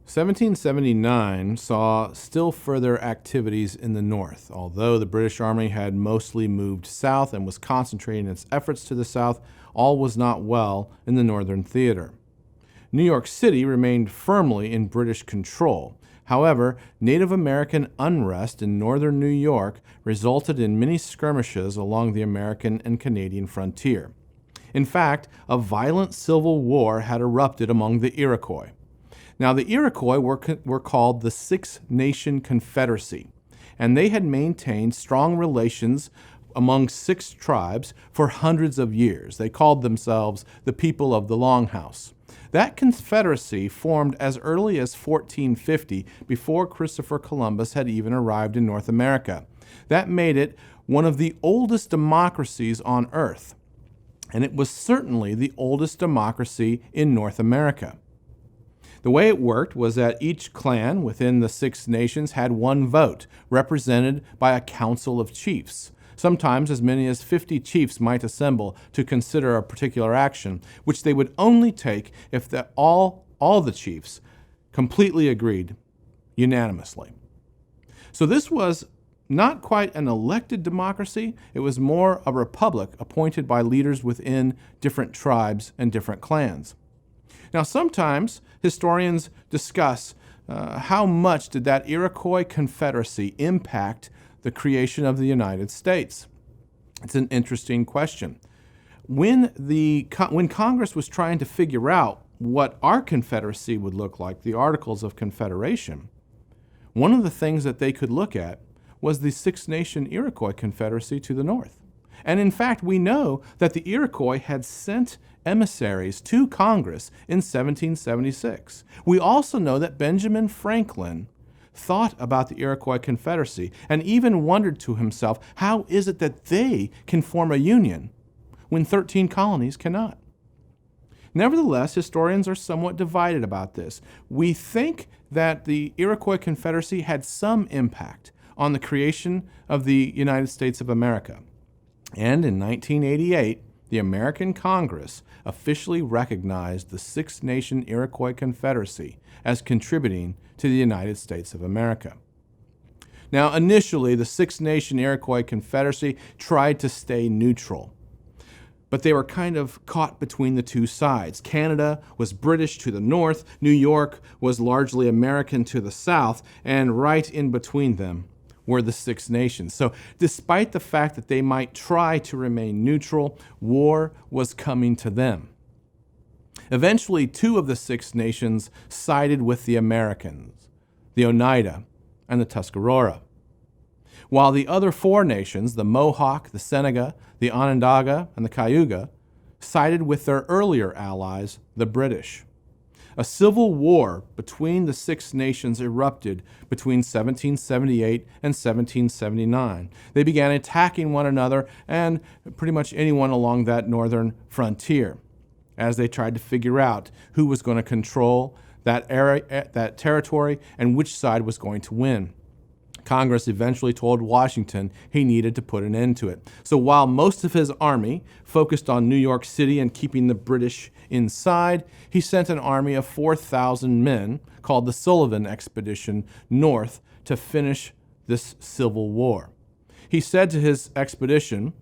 1779 saw still further activities in the north. Although the British Army had mostly moved south and was concentrating its efforts to the south, all was not well in the northern theater. New York City remained firmly in British control. However, Native American unrest in northern New York resulted in many skirmishes along the American and Canadian frontier. In fact, a violent civil war had erupted among the Iroquois. Now, the Iroquois were called the Six Nation Confederacy, and they had maintained strong relations among 6 tribes for hundreds of years. They called themselves the people of the Longhouse. That confederacy formed as early as 1450, before Christopher Columbus had even arrived in North America. That made it one of the oldest democracies on earth, and it was certainly the oldest democracy in North America. The way it worked was that each clan within the 6 nations had one vote, represented by a council of chiefs. Sometimes as many as 50 chiefs might assemble to consider a particular action, which they would only take if all the chiefs completely agreed unanimously. So this was not quite an elected democracy. It was more a republic appointed by leaders within different tribes and different clans. Now, sometimes historians discuss how much did that Iroquois Confederacy impact the creation of the United States. It's an interesting question. When Congress was trying to figure out what our Confederacy would look like, the Articles of Confederation, one of the things that they could look at was the Six Nation Iroquois Confederacy to the north. And in fact, we know that the Iroquois had sent emissaries to Congress in 1776. We also know that Benjamin Franklin thought about the Iroquois Confederacy and even wondered to himself, how is it that they can form a union when 13 colonies cannot? Nevertheless, historians are somewhat divided about this. We think that the Iroquois Confederacy had some impact on the creation of the United States of America. And in 1988, the American Congress officially recognized the Six Nation Iroquois Confederacy as contributing to the United States of America. Now, initially, the Six Nation Iroquois Confederacy tried to stay neutral, but they were kind of caught between the two sides. Canada was British to the north, New York was largely American to the south, and right in between them were the Six Nations. So despite the fact that they might try to remain neutral, war was coming to them. Eventually, 2 of the Six Nations sided with the Americans, the Oneida and the Tuscarora, while the other 4 nations, the Mohawk, the Seneca, the Onondaga, and the Cayuga, sided with their earlier allies, the British. A civil war between the Six Nations erupted between 1778 and 1779. They began attacking one another and pretty much anyone along that northern frontier as they tried to figure out who was going to control that territory and which side was going to win. Congress eventually told Washington he needed to put an end to it. So while most of his army focused on New York City and keeping the British inside, he sent an army of 4,000 men called the Sullivan Expedition north to finish this civil war. He said to his expedition,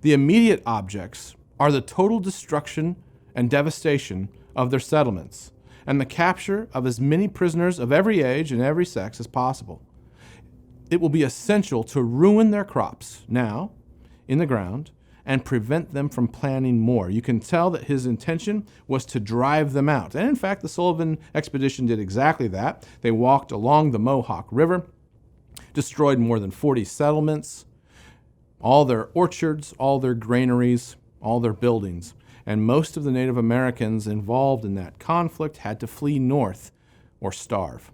"The immediate objects are the total destruction and devastation of their settlements and the capture of as many prisoners of every age and every sex as possible. It will be essential to ruin their crops now in the ground and prevent them from planting more." You can tell that his intention was to drive them out. And in fact, the Sullivan Expedition did exactly that. They walked along the Mohawk River, destroyed more than 40 settlements, all their orchards, all their granaries, all their buildings. And most of the Native Americans involved in that conflict had to flee north or starve.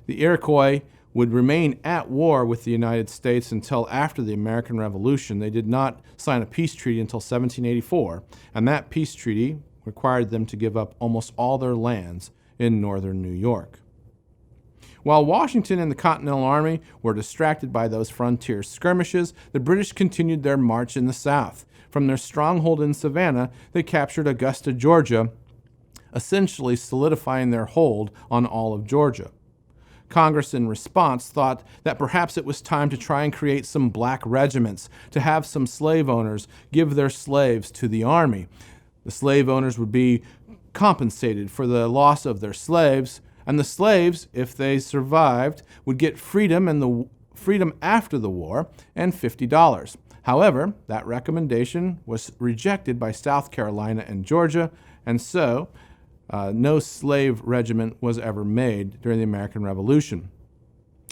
The Iroquois would remain at war with the United States until after the American Revolution. They did not sign a peace treaty until 1784, and that peace treaty required them to give up almost all their lands in northern New York. While Washington and the Continental Army were distracted by those frontier skirmishes, the British continued their march in the south. From their stronghold in Savannah, they captured Augusta, Georgia, essentially solidifying their hold on all of Georgia. Congress, in response, thought that perhaps it was time to try and create some black regiments, to have some slave owners give their slaves to the army. The slave owners would be compensated for the loss of their slaves, and the slaves, if they survived, would get freedom and the freedom after the war and $50. However, that recommendation was rejected by South Carolina and Georgia, and so no slave regiment was ever made during the American Revolution.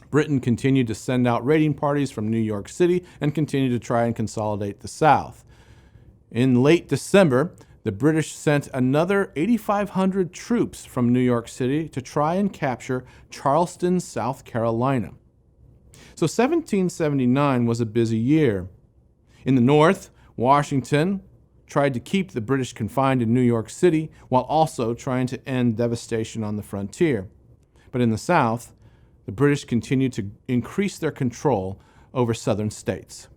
Britain continued to send out raiding parties from New York City and continued to try and consolidate the South. In late December, the British sent another 8,500 troops from New York City to try and capture Charleston, South Carolina. So 1779 was a busy year. In the North, Washington tried to keep the British confined in New York City while also trying to end devastation on the frontier. But in the South, the British continued to increase their control over southern states.